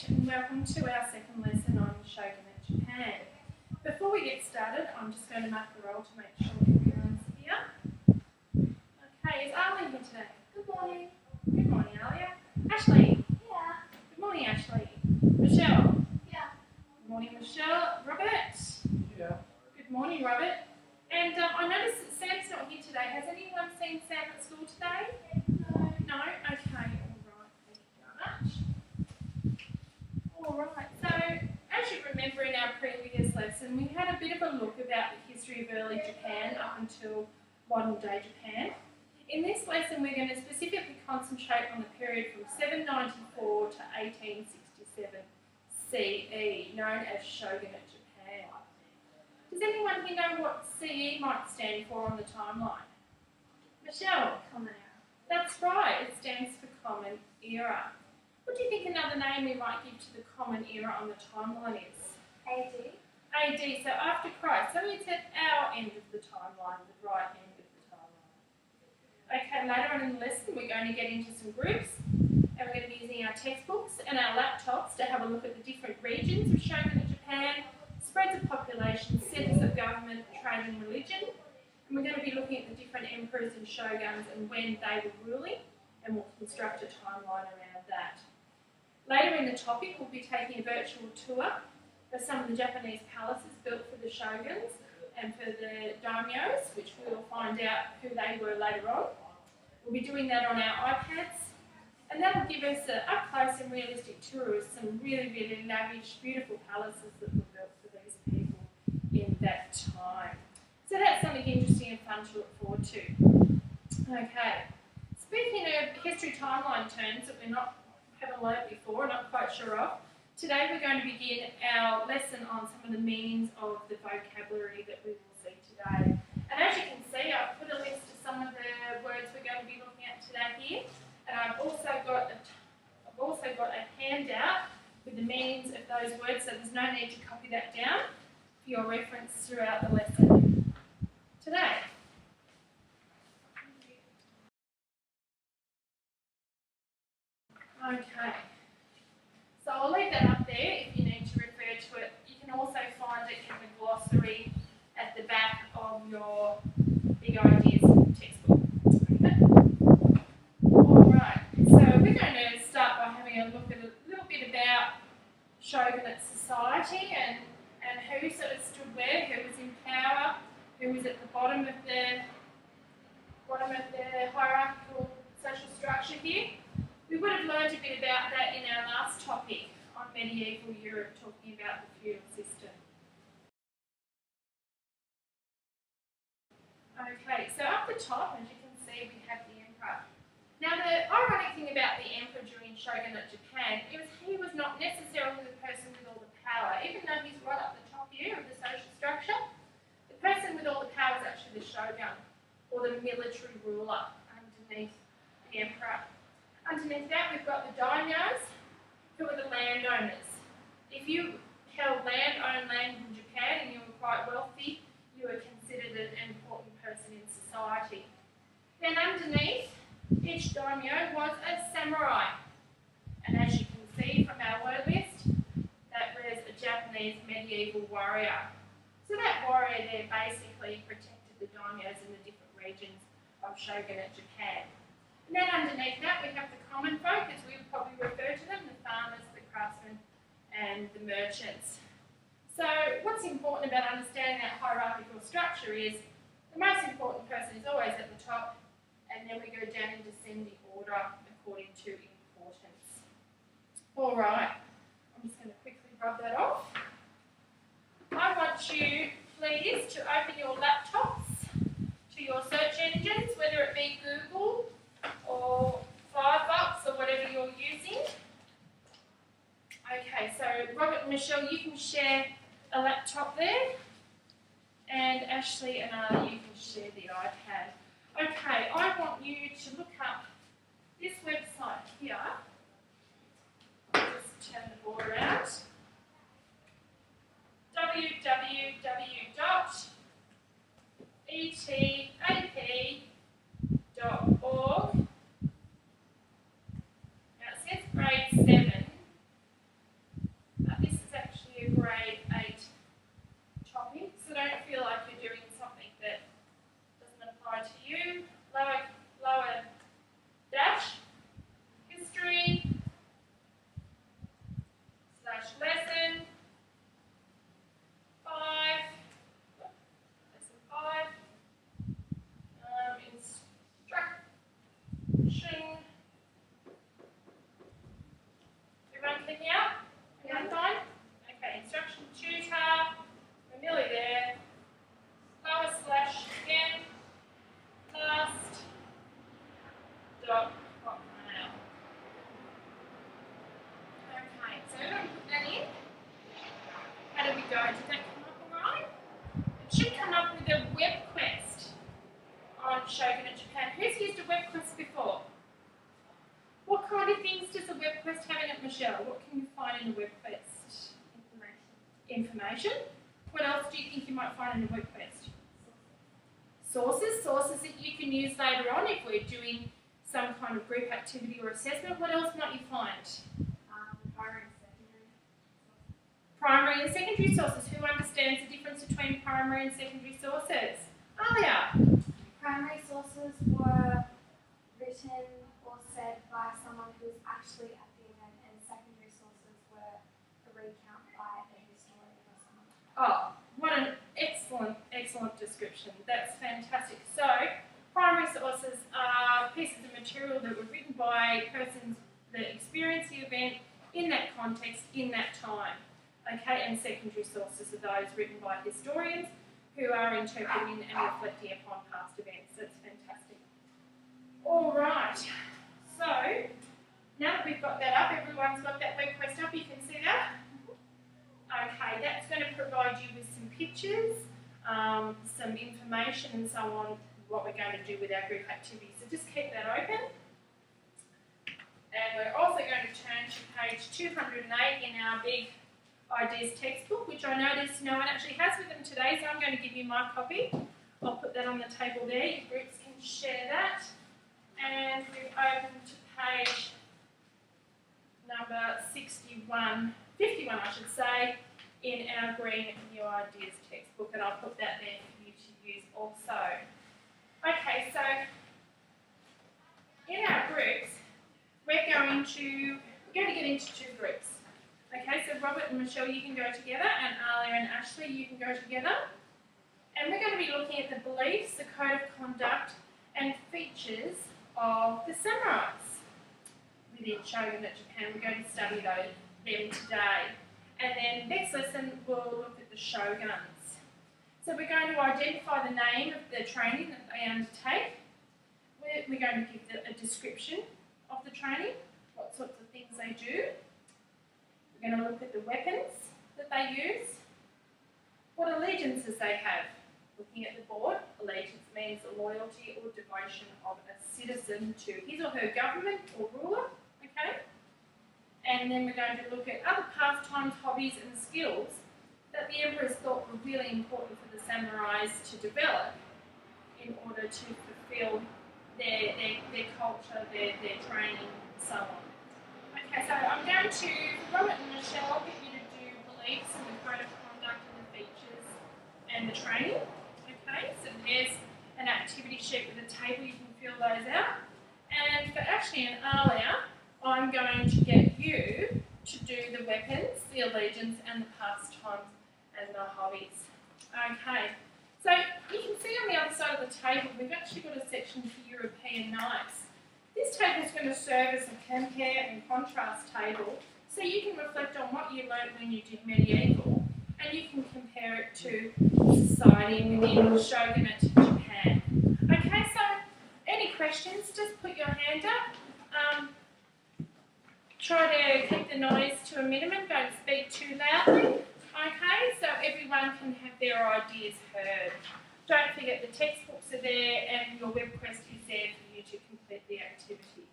and welcome to our second lesson on Shogunate Japan. Before we get started, I'm just going to mark the roll to make sure everyone's here. Okay, is Arlie here today? Good morning. Good morning, Alia. Ashley? Yeah. Good morning, Ashley. Michelle? Yeah. Good morning, Michelle. Robert? Yeah. Good morning, Robert. And I noticed that Sam's not here today. Has anyone seen Sam at school today? No. No? Okay, all right. Thank you very much. All right, so as you remember in our previous lesson, we had a bit of a look about the history of early Japan up until modern day Japan. In this lesson, we're going to specifically concentrate on the period from 794 to 1867 CE, known as Shogunate Japan. Does anyone here know what CE might stand for on the timeline? Michelle? Common era. That's right, it stands for Common Era. What do you think another name we might give to the Common Era on the timeline is? AD. AD, so after Christ. So it's at our end of the timeline, the right end of the timeline. Okay, later on in the lesson we're going to get into some groups and we're going to be using our textbooks and our laptops to have a look at the different regions of Shogunate Japan, spreads of population, centres of government, trade and religion. And we're going to be looking at the different emperors and shoguns and when they were ruling, and we'll construct a timeline around that. Later in the topic, we'll be taking a virtual tour of some of the Japanese palaces built for the shoguns and for the daimyos, which we'll find out who they were later on. We'll be doing that on our iPads, and that will give us an up-close and realistic tour of some really, really lavish, beautiful palaces that were built for these people in that time. So that's something interesting and fun to look forward to. Okay, speaking of history timeline terms that haven't learnt before, not quite sure of, today we're going to begin our lesson on some of the meanings of the vocabulary that we will see today. And as you can see, I've put a list of some of the words we're going to be looking at today here, and I've also got a handout with the meanings of those words, so there's no need to copy that down for your reference throughout the lesson today. Okay, so I'll leave that up there if you need to refer to it. You can also find it in the glossary at the back of your Big Ideas textbook. Okay. Alright, so we're going to start by having a look at a little bit about shogunate society and who sort of stood where, who was in power, who was at the bottom of the hierarchical social structure here. We would have learned a bit about that in our last topic on medieval Europe, talking about the feudal system. Okay, so up the top, as you can see, we have the emperor. Now, the ironic thing about the emperor during Shogunate Japan is he was not necessarily the person with all the power. Even though he's right up the top here of the social structure, the person with all the power is actually the shogun, or the military ruler underneath the emperor. Underneath that, we've got the daimyos, who are the landowners. If you held owned land in Japan and you were quite wealthy, you were considered an important person in society. Then underneath each daimyo was a samurai. And as you can see from our word list, that was a Japanese medieval warrior. So that warrior there basically protected the daimyos in the different regions of Shogunate Japan. And then underneath that, we have the common folk, as we would probably refer to them, the farmers, the craftsmen, and the merchants. So what's important about understanding that hierarchical structure is the most important person is always at the top, and then we go down in descending order according to importance. All right, I'm just going to quickly rub that off. I want you, please, to open your laptops to your search engines, whether it be Google or Firefox or whatever you're using. Okay, so Robert and Michelle, you can share a laptop there, and Ashley and Arlie, you can share the iPad. Okay, I want you to look up this website here. Just turn the board around. www.etap.org. Now it says grade 7, kind of things does a web quest have in it, Michelle? What can you find in a web quest? Information. What else do you think you might find in a web quest? Sources that you can use later on if we're doing some kind of group activity or assessment. What else might you find? Primary and secondary sources. Who understands the difference between primary and secondary sources? Alia. Primary sources were written or said by someone who was actually at the event, and secondary sources were a recount by a historian or someone. Oh, what an excellent description. That's fantastic. So, primary sources are pieces of material that were written by persons that experienced the event in that context, in that time. Okay, and secondary sources are those written by historians who are interpreting and reflecting upon past events. That's fantastic. All right, so now that we've got that up, everyone's got that web quest up, you can see that? Okay, that's going to provide you with some pictures, some information and so on, what we're going to do with our group activity. So just keep that open. And we're also going to turn to page 208 in our big ideas textbook, which I noticed no one actually has with them today, so I'm going to give you my copy. I'll put that on the table there. Your groups can share that. And we've opened to page number 51 I should say, in our green new ideas textbook, and I'll put that there for you to use also. Okay, so in our groups, we're going to get into two groups. Okay, so Robert and Michelle, you can go together, and Alia and Ashley, you can go together. And we're going to be looking at the beliefs, the code of conduct, and features of the samurais within Shogunate Japan. We're going to study them today. And then next lesson, we'll look at the shoguns. So we're going to identify the name of the training that they undertake. We're going to give a description of the training, what sorts of things they do. We're going to look at the weapons that they use, what allegiances they have. Looking at the board, allegiance means the loyalty or devotion of a citizen to his or her government or ruler, okay? And then we're going to look at other pastimes, hobbies and skills that the emperors thought were really important for the samurais to develop in order to fulfill their culture, their training, and so on. Okay, so I'm going to, Robert and Michelle, I'll get you to do beliefs and the code of conduct and the features and the training. Okay, so there's an activity sheet with a table, you can fill those out. And for Ashley and Alia, I'm going to get you to do the weapons, the allegiance and the pastimes and the hobbies. Okay, so you can see on the other side of the table, we've actually got a section for European knights. This table is going to serve as a compare and contrast table, so you can reflect on what you learned when you did medieval, and you can compare it to society within Shogunate Japan. Okay, so any questions, just put your hand up. Try to keep the noise to a minimum, don't speak too loudly. Okay, so everyone can have their ideas heard. Don't forget the textbooks are there and your web quest is there for you to complete the activity.